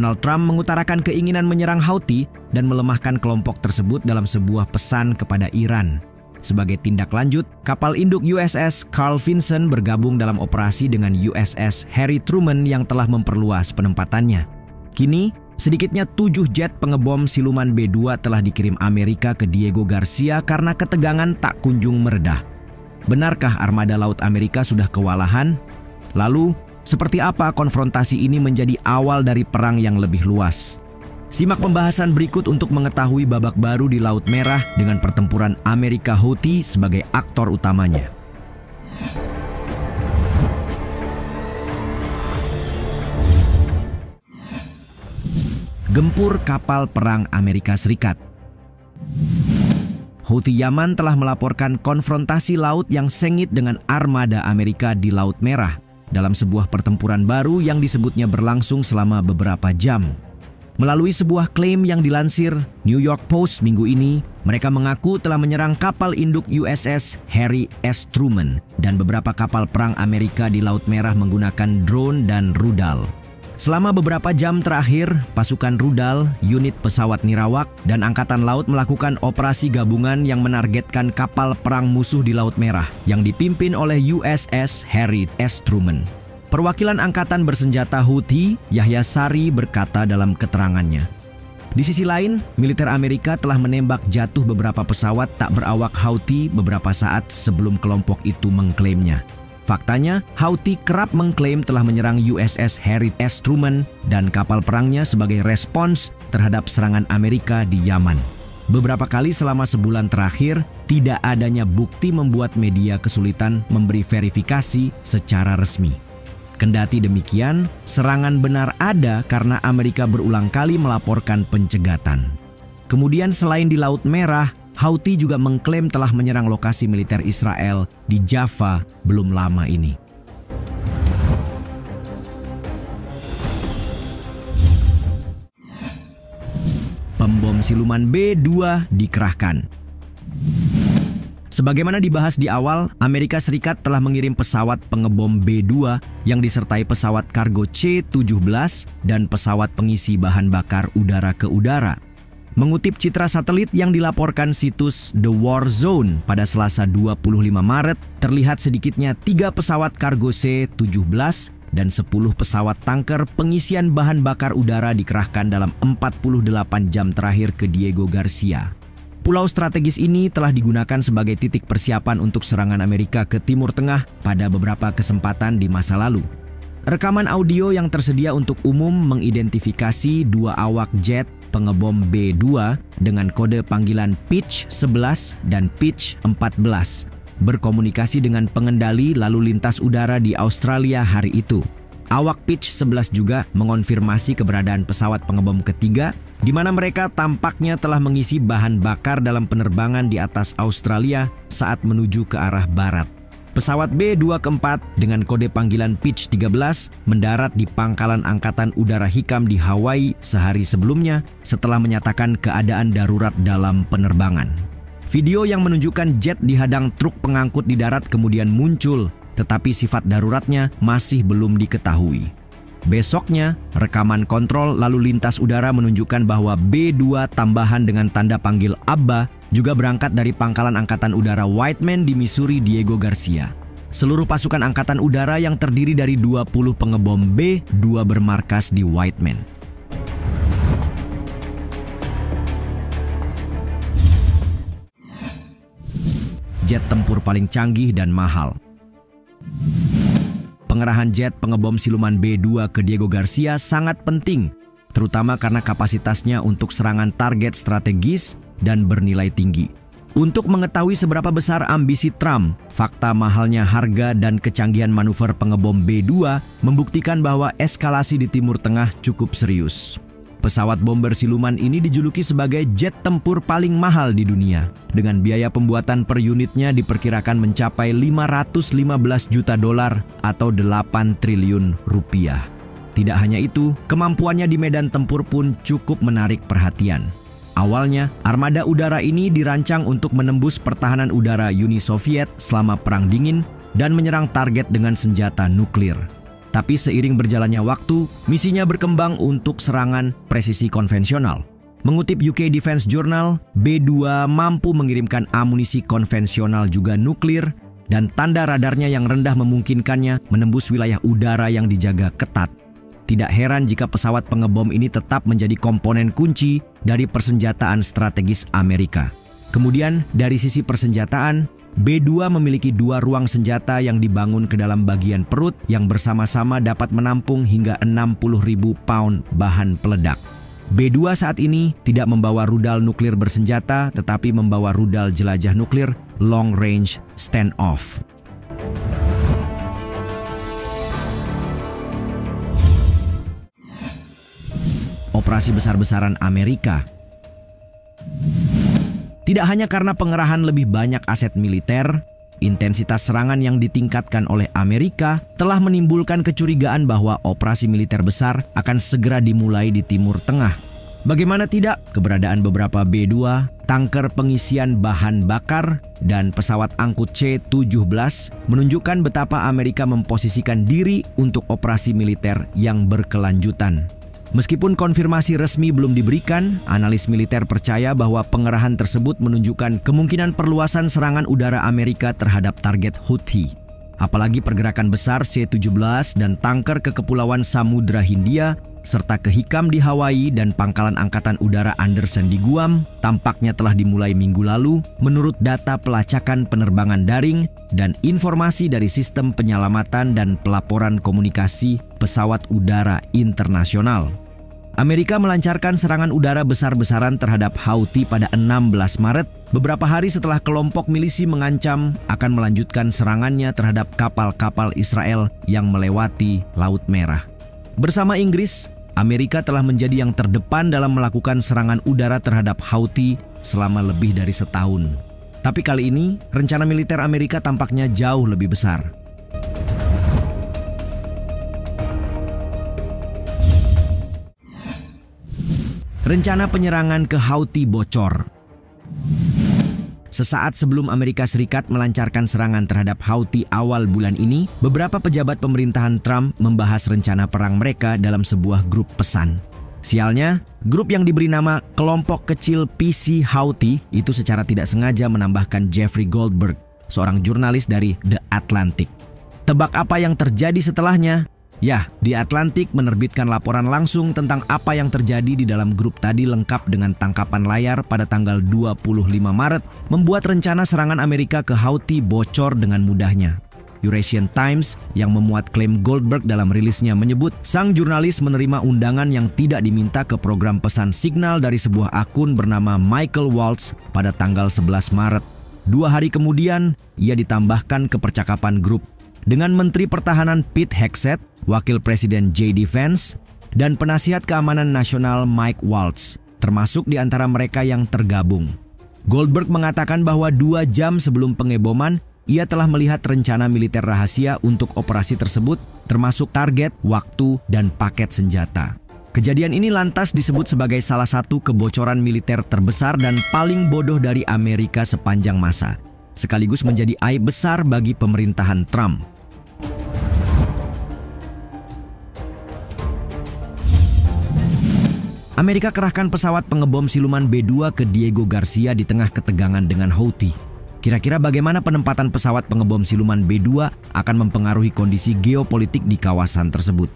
Donald Trump mengutarakan keinginan menyerang Houthi dan melemahkan kelompok tersebut dalam sebuah pesan kepada Iran. Sebagai tindak lanjut, kapal induk USS Carl Vinson bergabung dalam operasi dengan USS Harry Truman yang telah memperluas penempatannya. Kini, sedikitnya 7 jet pengebom siluman B-2 telah dikirim Amerika ke Diego Garcia karena ketegangan tak kunjung meredah. Benarkah armada laut Amerika sudah kewalahan? Lalu, seperti apa konfrontasi ini menjadi awal dari perang yang lebih luas? Simak pembahasan berikut untuk mengetahui babak baru di Laut Merah dengan pertempuran Amerika Houthi sebagai aktor utamanya. Gempur kapal perang Amerika Serikat. Houthi Yaman telah melaporkan konfrontasi laut yang sengit dengan armada Amerika di Laut Merah dalam sebuah pertempuran baru yang disebutnya berlangsung selama beberapa jam. Melalui sebuah klaim yang dilansir New York Post minggu ini, mereka mengaku telah menyerang kapal induk USS Harry S. Truman dan beberapa kapal perang Amerika di Laut Merah menggunakan drone dan rudal. Selama beberapa jam terakhir, pasukan rudal, unit pesawat nirawak, dan angkatan laut melakukan operasi gabungan yang menargetkan kapal perang musuh di Laut Merah yang dipimpin oleh USS Harry S. Truman. Perwakilan angkatan bersenjata Houthi, Yahya Sari, berkata dalam keterangannya. Di sisi lain, militer Amerika telah menembak jatuh beberapa pesawat tak berawak Houthi beberapa saat sebelum kelompok itu mengklaimnya. Faktanya, Houthi kerap mengklaim telah menyerang USS Harry S. Truman dan kapal perangnya sebagai respons terhadap serangan Amerika di Yaman. Beberapa kali selama sebulan terakhir, tidak adanya bukti membuat media kesulitan memberi verifikasi secara resmi. Kendati demikian, serangan benar ada karena Amerika berulang kali melaporkan pencegatan. Kemudian selain di Laut Merah, Houthi juga mengklaim telah menyerang lokasi militer Israel di Jaffa belum lama ini. Pembom siluman B-2 dikerahkan. Sebagaimana dibahas di awal, Amerika Serikat telah mengirim pesawat pengebom B-2 yang disertai pesawat kargo C-17 dan pesawat pengisi bahan bakar udara ke udara. Mengutip citra satelit yang dilaporkan situs The War Zone pada Selasa 25 Maret, terlihat sedikitnya 3 pesawat kargo C-17 dan 10 pesawat tanker pengisian bahan bakar udara dikerahkan dalam 48 jam terakhir ke Diego Garcia. Pulau strategis ini telah digunakan sebagai titik persiapan untuk serangan Amerika ke Timur Tengah pada beberapa kesempatan di masa lalu. Rekaman audio yang tersedia untuk umum mengidentifikasi 2 awak jet pengebom B-2 dengan kode panggilan Pitch 11 dan Pitch 14 berkomunikasi dengan pengendali lalu lintas udara di Australia hari itu. Awak Pitch 11 juga mengonfirmasi keberadaan pesawat pengebom ketiga di mana mereka tampaknya telah mengisi bahan bakar dalam penerbangan di atas Australia saat menuju ke arah barat. Pesawat B-2 keempat dengan kode panggilan Pitch 13 mendarat di pangkalan Angkatan Udara Hikam di Hawaii sehari sebelumnya setelah menyatakan keadaan darurat dalam penerbangan. Video yang menunjukkan jet dihadang truk pengangkut di darat kemudian muncul, tetapi sifat daruratnya masih belum diketahui. Besoknya, rekaman kontrol lalu lintas udara menunjukkan bahwa B-2 tambahan dengan tanda panggil ABBA juga berangkat dari pangkalan Angkatan Udara Whiteman di Missouri Diego Garcia. Seluruh pasukan Angkatan Udara yang terdiri dari 20 pengebom B-2 bermarkas di Whiteman. Jet tempur paling canggih dan mahal. Pengerahan jet pengebom siluman B-2 ke Diego Garcia sangat penting, terutama karena kapasitasnya untuk serangan target strategis dan bernilai tinggi. Untuk mengetahui seberapa besar ambisi Trump, fakta mahalnya harga dan kecanggihan manuver pengebom B-2 membuktikan bahwa eskalasi di Timur Tengah cukup serius. Pesawat bomber siluman ini dijuluki sebagai jet tempur paling mahal di dunia. Dengan biaya pembuatan per unitnya diperkirakan mencapai 515 juta dolar atau 8 triliun rupiah. Tidak hanya itu, kemampuannya di medan tempur pun cukup menarik perhatian. Awalnya, armada udara ini dirancang untuk menembus pertahanan udara Uni Soviet selama Perang Dingin dan menyerang target dengan senjata nuklir. Tapi seiring berjalannya waktu, misinya berkembang untuk serangan presisi konvensional. Mengutip UK Defense Journal, B-2 mampu mengirimkan amunisi konvensional juga nuklir, dan tanda radarnya yang rendah memungkinkannya menembus wilayah udara yang dijaga ketat. Tidak heran jika pesawat pengebom ini tetap menjadi komponen kunci dari persenjataan strategis Amerika. Kemudian, dari sisi persenjataan, B-2 memiliki 2 ruang senjata yang dibangun ke dalam bagian perut yang bersama-sama dapat menampung hingga 60.000 pound bahan peledak. B-2 saat ini tidak membawa rudal nuklir bersenjata, tetapi membawa rudal jelajah nuklir long range standoff. Operasi besar-besaran Amerika. Tidak hanya karena pengerahan lebih banyak aset militer, intensitas serangan yang ditingkatkan oleh Amerika telah menimbulkan kecurigaan bahwa operasi militer besar akan segera dimulai di Timur Tengah. Bagaimana tidak, keberadaan beberapa B-2, tanker pengisian bahan bakar, dan pesawat angkut C-17 menunjukkan betapa Amerika memposisikan diri untuk operasi militer yang berkelanjutan. Meskipun konfirmasi resmi belum diberikan, analis militer percaya bahwa pengerahan tersebut menunjukkan kemungkinan perluasan serangan udara Amerika terhadap target Houthi. Apalagi pergerakan besar C-17 dan tanker ke Kepulauan Samudra Hindia, serta ke Hikam di Hawaii dan pangkalan angkatan udara Anderson di Guam, tampaknya telah dimulai minggu lalu menurut data pelacakan penerbangan daring dan informasi dari sistem penyelamatan dan pelaporan komunikasi pesawat udara internasional. Amerika melancarkan serangan udara besar-besaran terhadap Houthi pada 16 Maret, beberapa hari setelah kelompok milisi mengancam akan melanjutkan serangannya terhadap kapal-kapal Israel yang melewati Laut Merah. Bersama Inggris, Amerika telah menjadi yang terdepan dalam melakukan serangan udara terhadap Houthi selama lebih dari setahun. Tapi kali ini, rencana militer Amerika tampaknya jauh lebih besar. Rencana penyerangan ke Houthi bocor. Sesaat sebelum Amerika Serikat melancarkan serangan terhadap Houthi awal bulan ini, beberapa pejabat pemerintahan Trump membahas rencana perang mereka dalam sebuah grup pesan. Sialnya, grup yang diberi nama Kelompok Kecil PC Houthi itu secara tidak sengaja menambahkan Jeffrey Goldberg, seorang jurnalis dari The Atlantic. Tebak apa yang terjadi setelahnya? Ya, The Atlantic menerbitkan laporan langsung tentang apa yang terjadi di dalam grup tadi lengkap dengan tangkapan layar pada tanggal 25 Maret, membuat rencana serangan Amerika ke Houthi bocor dengan mudahnya. Eurasian Times yang memuat klaim Goldberg dalam rilisnya menyebut sang jurnalis menerima undangan yang tidak diminta ke program pesan signal dari sebuah akun bernama Michael Waltz pada tanggal 11 Maret. 2 hari kemudian, ia ditambahkan ke percakapan grup dengan Menteri Pertahanan Pete Hegseth, Wakil Presiden J.D. Vance, dan Penasihat Keamanan Nasional Mike Waltz, termasuk di antara mereka yang tergabung. Goldberg mengatakan bahwa 2 jam sebelum pengeboman, ia telah melihat rencana militer rahasia untuk operasi tersebut, termasuk target, waktu, dan paket senjata. Kejadian ini lantas disebut sebagai salah satu kebocoran militer terbesar dan paling bodoh dari Amerika sepanjang masa, sekaligus menjadi aib besar bagi pemerintahan Trump. Amerika kerahkan pesawat pengebom siluman B-2 ke Diego Garcia di tengah ketegangan dengan Houthi. Kira-kira bagaimana penempatan pesawat pengebom siluman B-2 akan mempengaruhi kondisi geopolitik di kawasan tersebut?